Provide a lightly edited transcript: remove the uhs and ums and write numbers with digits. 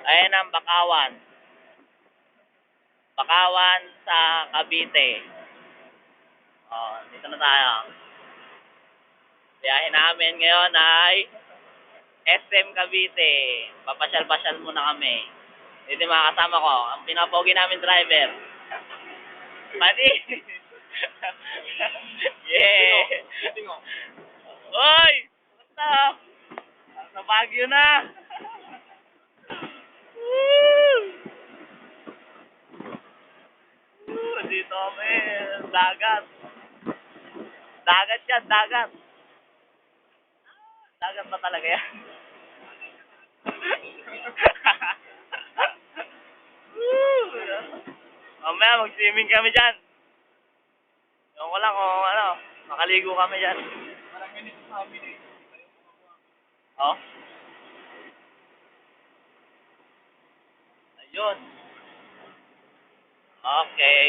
Ayan ang Bakawan. Bakawan sa Cavite. Oh, dito na tayo. Biyahe namin ngayon ay SM Cavite. Papasyal-pasyal muna kami. Dito yung mga kasama ko. Ang pinapogi namin driver. Mani! Yeah! Oy! Basta! Sa Baguio na! Woo! Dito kami. Dagat. Dagat yan, dagat. Dagat ba talaga yan? Mamaya mag-swimming kami dyan. Ewan ko lang kung ano, makaligo kami dyan. Parang ganito sa amin eh. Oh? Ayun. Okay.